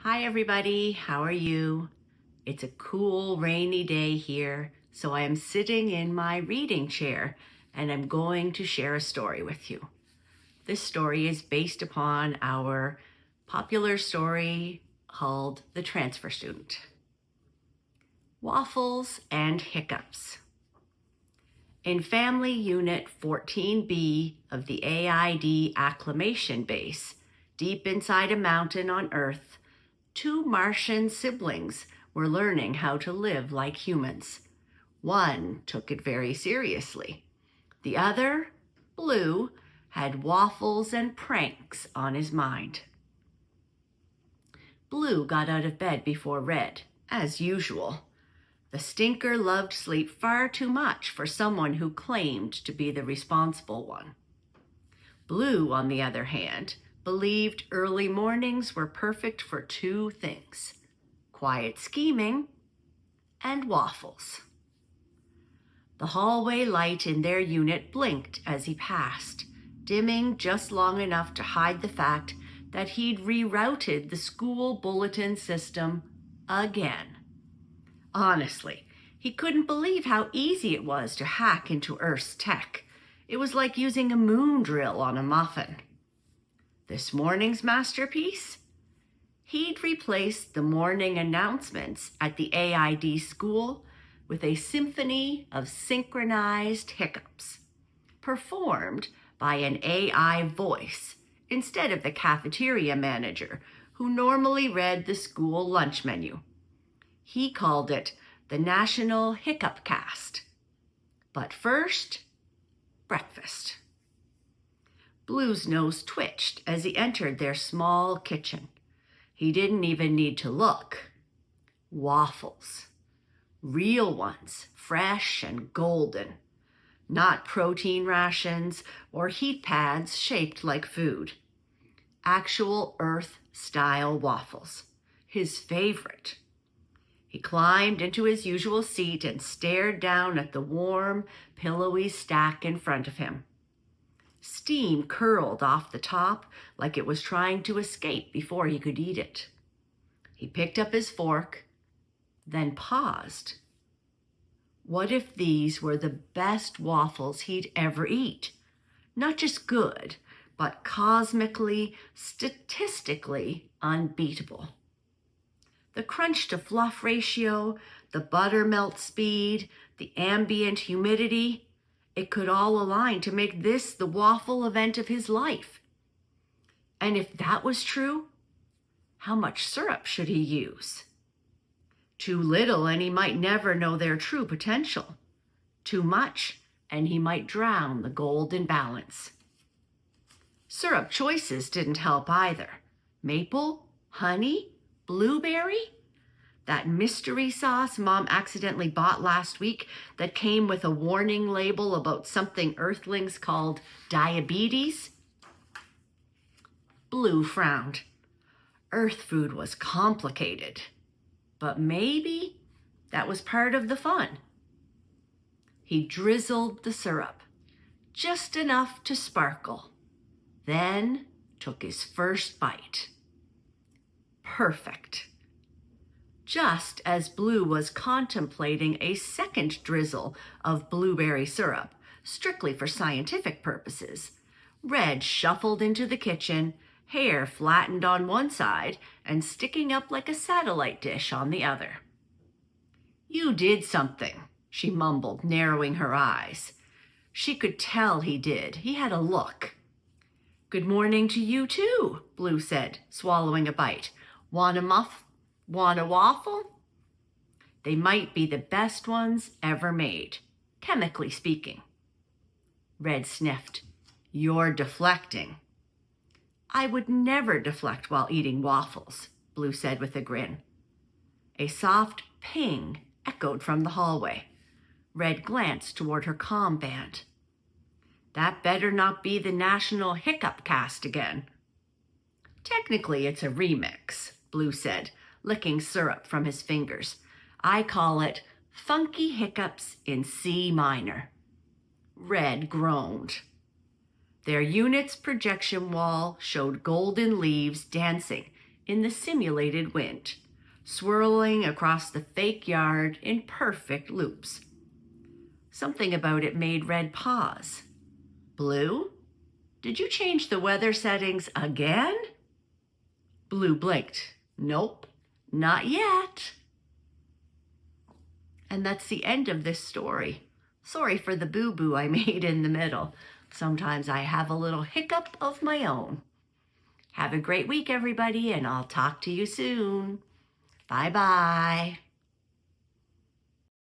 Hi everybody, how are you? It's a cool rainy day here, so I am sitting in my reading chair and I'm going to share a story with you. This story is based upon our popular story called The Transfer Student. Waffles and Hiccups. In Family Unit 14B of the AID Acclimation Base, deep inside a mountain on Earth, two Martian siblings were learning how to live like humans. One took it very seriously. The other, Blue, had waffles and pranks on his mind. Blue got out of bed before Red, as usual. The stinker loved sleep far too much for someone who claimed to be the responsible one. Blue, on the other hand, believed early mornings were perfect for two things: quiet scheming and waffles. The hallway light in their unit blinked as he passed, dimming just long enough to hide the fact that he'd rerouted the school bulletin system again. Honestly, he couldn't believe how easy it was to hack into Earth's tech. It was like using a moon drill on a muffin. This morning's masterpiece? He'd replaced the morning announcements at the AID school with a symphony of synchronized hiccups, performed by an AI voice instead of the cafeteria manager who normally read the school lunch menu. He called it the National Hiccup Cast. But first, breakfast. Blue's nose twitched as he entered their small kitchen. He didn't even need to look. Waffles. Real ones, fresh and golden. Not protein rations or heat pads shaped like food. Actual Earth-style waffles. His favorite. He climbed into his usual seat and stared down at the warm, pillowy stack in front of him. Steam curled off the top like it was trying to escape before he could eat it. He picked up his fork, then paused. What if these were the best waffles he'd ever eat? Not just good, but cosmically, statistically unbeatable. The crunch to fluff ratio, the buttermelt speed, the ambient humidity, it could all align to make this the waffle event of his life. And if that was true, how much syrup should he use? Too little and he might never know their true potential. Too much and he might drown the golden balance. Syrup choices didn't help either. Maple, honey, blueberry? That mystery sauce Mom accidentally bought last week that came with a warning label about something Earthlings called diabetes? Blue frowned. Earth food was complicated, but maybe that was part of the fun. He drizzled the syrup, just enough to sparkle, then took his first bite. Perfect. Just as Blue was contemplating a second drizzle of blueberry syrup, strictly for scientific purposes, Red shuffled into the kitchen, hair flattened on one side and sticking up like a satellite dish on the other. "You did something," she mumbled, narrowing her eyes. She could tell he did. He had a look. "Good morning to you too," Blue said, swallowing a bite. Want a waffle? They might be the best ones ever made, chemically speaking. Red sniffed. "You're deflecting." "I would never deflect while eating waffles," Blue said with a grin. A soft ping echoed from the hallway. Red glanced toward her comm band. "That better not be the National Hiccup Cast again." "Technically, it's a remix," Blue said, licking syrup from his fingers. "I call it Funky Hiccups in C minor." Red groaned. Their unit's projection wall showed golden leaves dancing in the simulated wind, swirling across the fake yard in perfect loops. Something about it made Red pause. Blue? Did you change the weather settings again? Blue blinked. Nope, not yet. And that's the end of this story. Sorry for the boo-boo I made in the middle. Sometimes I have a little hiccup of my own. Have a great week, everybody, and I'll talk to you soon. Bye-bye.